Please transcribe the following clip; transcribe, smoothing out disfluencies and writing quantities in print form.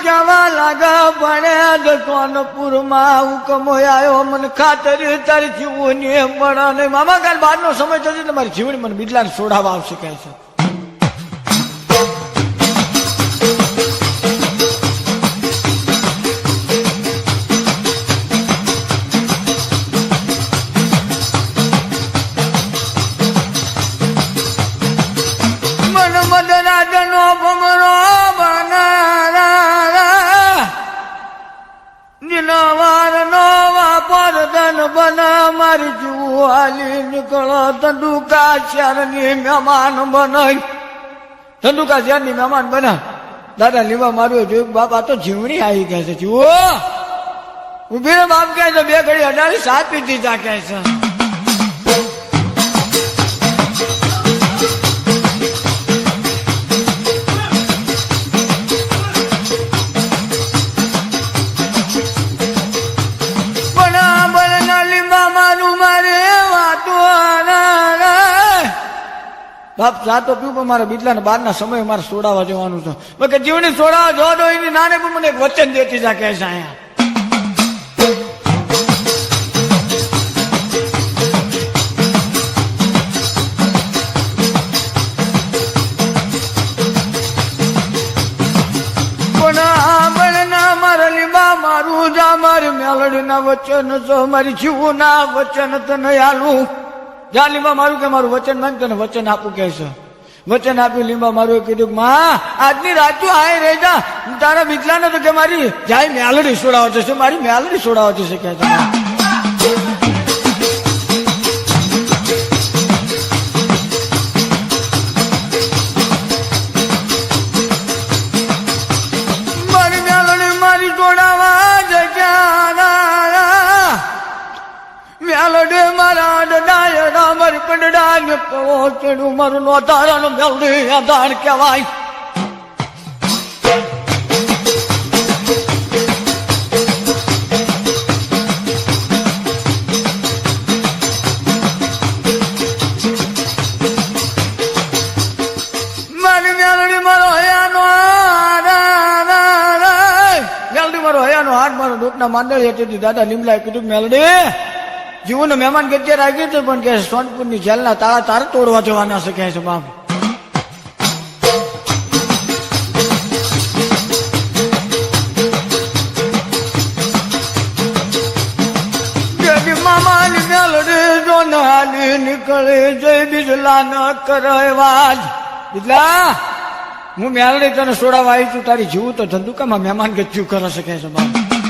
કેવા લાગા પડે સોનપુરમાં હુકમ આવ્યો મને ખાતરી તારી જીવની મળે નહીં મામા કાલ બહારનો સમય થશે એટલે મારી જીવની મને બિદલાને છોડાવવા આવશે કહે છે મદરાજનો ભમરો દિનવાર નો વાપરદન બના મારી જુવાલી નીકળો ધંધુકા શહેરની મહેમાન બનાય ધંધુકા શહેરની મહેમાન બના દાદા લીવા માર્યો જોયું બાપા તો જીવણી આવી ગયા છે જુઓ ઉભી બાપ કહે છે બે ઘડી અડાડી સાત પીધી જા કહે છે બાપ સાતો પીવું પણ મારા બીટલા બહારના સમય મારે છોડાવવા જવાનું છે કે જીવની છોડાવવા જવા દો એની નાને પણ મને એક વચન દેતી જા કહે છે અહીંયા મારું જા મારી મેલડી ના વચન છો મારી જીવું ના વચન તને આલું જા લીંબા મારું કે મારું વચન માંગ તને વચન આપું કે છે વચન આપ્યું લીંબા મારું કીધું માં આજની રાત તું આય રહી જા તારા બીટલાને તો કે મારી જાય મેલડી છોડાવવા જશે મારી મેલડી છોડાવવા જશે કે છે મેલડે મારા દાયડા મારી પડડા ને પહોંચેડું મારું નો તારાનો મેલડી આધાર કહેવાય મારી મેલડી મારો હયાનો મેલડી મારો હયાનો હાથ મારો ડૂબના માંડળ હેઠળથી દાદા લીમલાએ કીધું મેલડી જીવન મહેમાન ગજ્જે રાખી છે પણ કે સોનપુરની જેલના તાળા તારે તોડવા જવાના છે કહે છે બાપ મામાની મેલડી જો હાલી નીકળે જય બીજલા ન કરે વાત બીજલા હું મેલડી તને છોડાવવા આવી છું તારી જીવું તો ધંધુકામાં મહેમાન ગજ્જુ કરે છે કહે છે બાપ